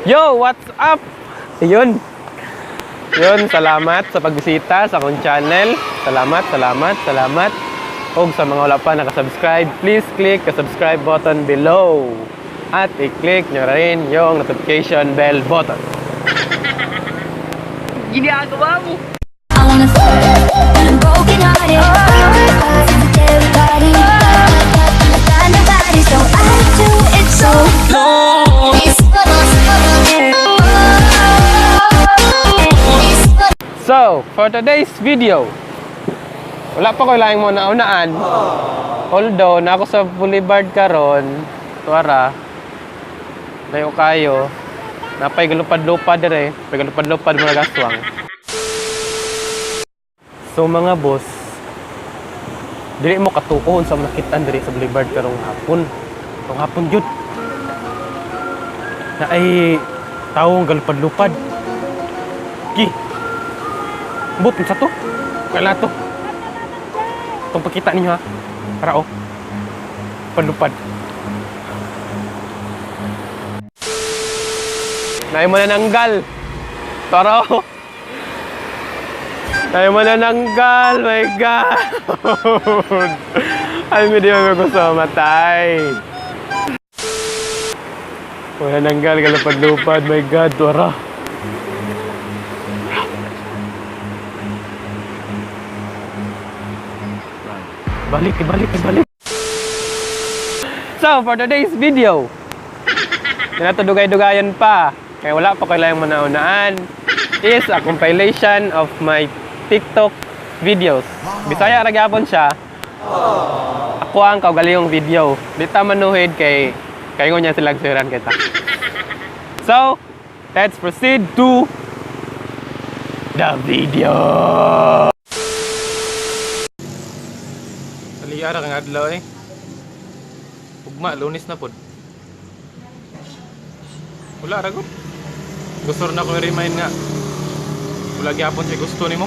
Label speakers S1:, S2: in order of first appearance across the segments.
S1: Yo, what's up? Yun. Salamat sa pagbisita sa akong channel. Salamat. O sa mga wala pa nakasubscribe, please click the subscribe button below. At i-click nyo rin yung notification bell button. Ginagawa mo!
S2: I wanna feel I'm broken hearted. Everybody, find nobody, so I do it so long.
S1: So, for today's video, wala pa ko lang mo naunaan. Although, na ako sa Boulevard karon, tuwara, layo kayo, napay galupad-lupad dire, pay galupad-lupad mo nagaswang. So mga boss, dili mo katukohon sa nakitaan dire sa Boulevard karong hapon. Karong hapon jud. Na ay taong galupad-lupad. Ki. But sa to. Kaya to. Itong pakita ninyo ha. Para oh. Lupad-lupad. Naay mo na nanggal. Tara oh. Naay mo na nanggal. My God. Ay, hindi mo gusto matay. Wala nanggal. Galupad-lupad. My God. Tara. Balik. So, for today's video, natudugay-dugayan pa, kaya wala pa kailangang manaunaan, is a compilation of my TikTok videos. Bisaya ra gyapon siya. Ako ang kaugalingong video. Dita manuhid kay kaingon niya silang siran kita. So, let's proceed to the video. Liara kang adlaw eh. Ugma, lunis na pod. Wala ra gud. Gusto na ko i-remind nga. Wala gyapon si gusto nimo.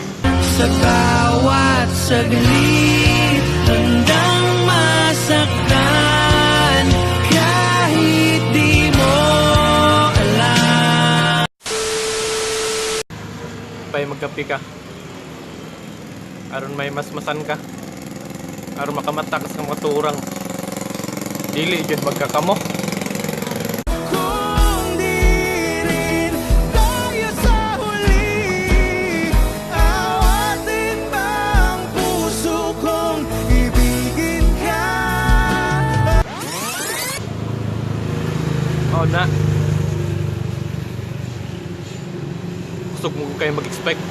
S3: Sa bawat saglit, handang masaktan kahit di mo alam.
S1: Pay magkapi ka. Aron may masmasan ka. Aron makamatakas ng mga turang. Dili jud magkakamo.
S3: Kung di rin tayo sa huli, awatin ba ang puso kong ibigin ka?
S1: Oh na. Gusto mo kayo mag-expect.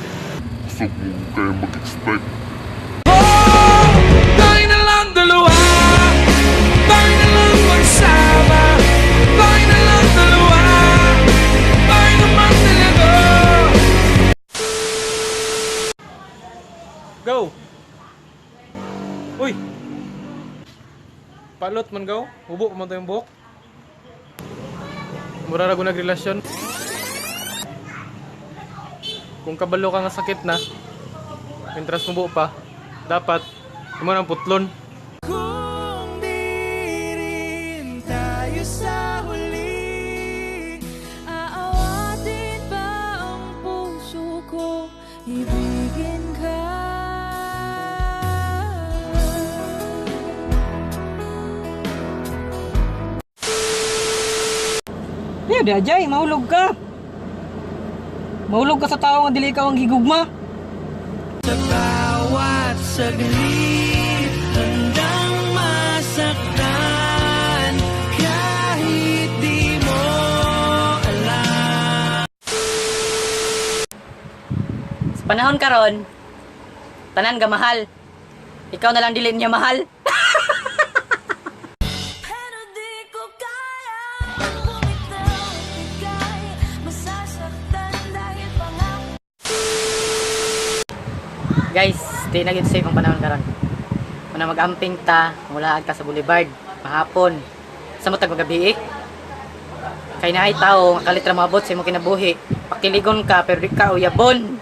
S3: Tayo na lang dalawa, tayo na lang magsama, tayo na lang dalawa, tayo naman talaga.
S1: Go! Uy! Palot man go? Hubo pa man tayong buhok? Mura na ko nagrelasyon. Kung kabalo ka nga sakit na, intras mo buo pa, dapat mo nang putlon.
S3: Kung di rin tayo sa huli,
S2: Aawatin ba ang puso ko, ibigin ka?
S4: Yeah, Dajay, mahulog ka. Mahulog ka sa tao nga dili ka ang gigugma.
S3: sa bawat saglit, handang masaktan kahit di mo alam.
S5: Sa panahon karon, tanan ga mahal. Ikaw na lang dili niya mahal.
S2: Pero di ko kaya bumitaw, ibigay, masasaktan dahil pangako.
S5: Guys, di na gid safe ang panahon karon. Muna mag-amping ta, mulaag ka sa boulevard, mahapon. Sa matag magabi kay naay tao nga kalit ra maabot sa imong kinabuhi. Pakiligon ka pero di ka uyabon.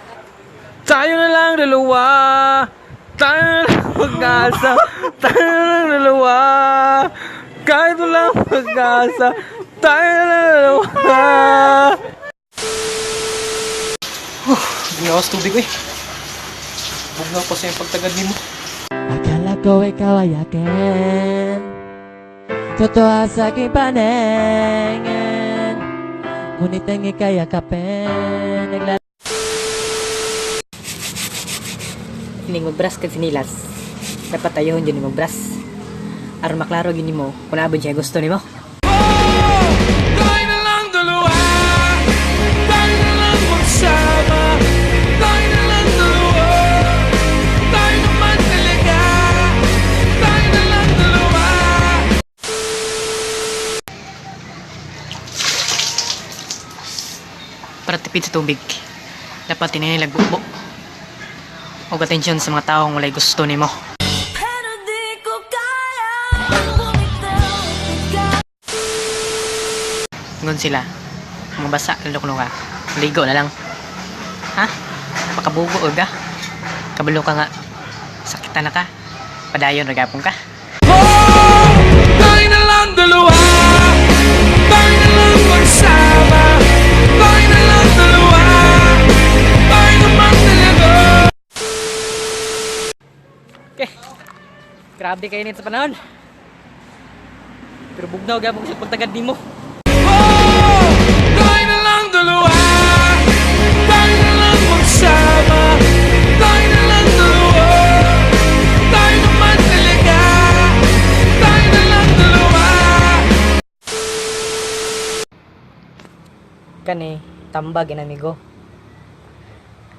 S1: Tayo na lang dalawa. Tayo na lang mag-asa. Tayo na lang dalawa. Kahit walang mag-asa. Tayo na lang dalawa. Ginawas tubig eh. Bugnaw pa sa yung pagtagad mo.
S6: Akala ko ikaw ay akin, totoo sa aking paningin, ngunit ang ika'y yakapin.
S5: Hining magbras ka sinilas. Dapat tayo dyan magbras. Aron maklaro gini mo kung naabot siya gusto ni mo.
S3: Tayo na lang dalawa, tayo na lang magsama, tayo na lang dalawa, tayo naman talaga, tayo na lang dalawa.
S5: Para tipid sa tubig, dapat tinilag bukbo. Huwag atensyon sa mga taong walay gusto ni mo.
S2: Pero di ko kaya bumitaw ikaw.
S5: Ngun sila, mga basa, laluklo ka. Ligo na lang. Ha? Pakabugo o ga? Kabalo ka nga. Sakitan na ka. Padayon, ragapong ka.
S3: Tayo na lang dalawa, tayo na lang magsama, tayo na lang dalawa, tayo naman talaga.
S5: Okay. Grabe kayo nito sa panahon. Pero bugnaw gabong sa pagtagad ni mo.
S3: Tayo na lang dalawa, tayo na lang magsama, tayo na lang dalawa, tayo naman talaga, tayo na lang dalawa.
S5: Kani, tambag in amigo.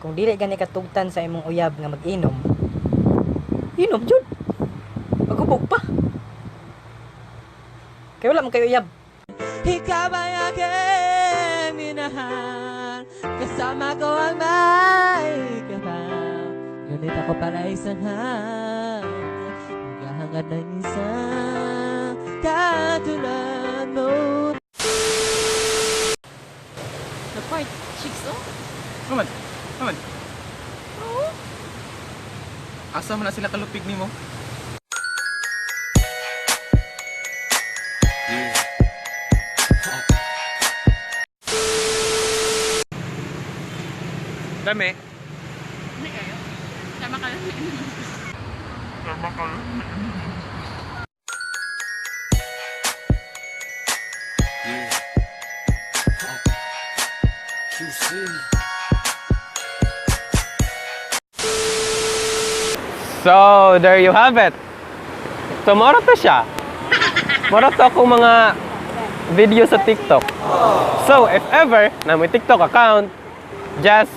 S5: Kung dili gani katugtan sa imong uyab nga mag-inom, inom jud. Magubog pa. Kaya wala man kayo uyab.
S6: Ikaw ay aking minahal, kasama ko ang may kapal, ngunit ako pala isang maghahangad ng isang katulad mo.
S5: Napay, chicks oh.
S1: Naman. Asa man na sila kalupig ni mo? Dami. So, there you have it. So, mora to siya. Mora to akong mga video sa TikTok. So, if ever na may TikTok account, just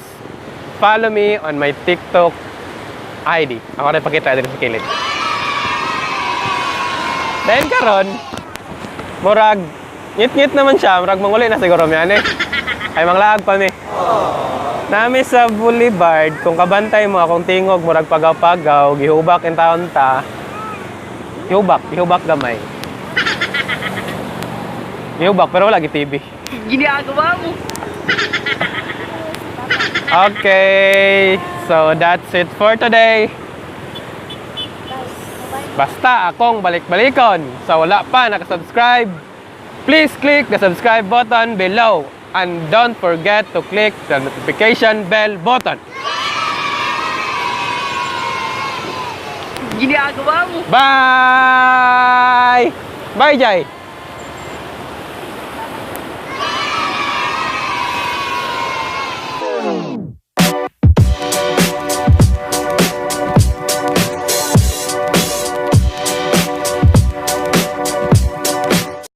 S1: follow me on my TikTok ID. Ako rin pakita din sa kilid. Dahil karon, murag, ngit-ngit naman siya. Murag manguli na siguro miyan eh. Ay manglaag pa mi. Nami sa Boulevard, kung kabantay mo akong tingog, murag pagaw-pagaw, gihubak in taon ta. Gihubak gamay. Gihubak, pero wala TV.
S5: Ginagawa mo.
S1: Okay, so that's it for today. Basta akong balik-balikon. So wala pa nakasubscribe, please click the subscribe button below. And don't forget to click the notification bell button.
S5: Ginagawa mo.
S1: Bye! Bye, Jai!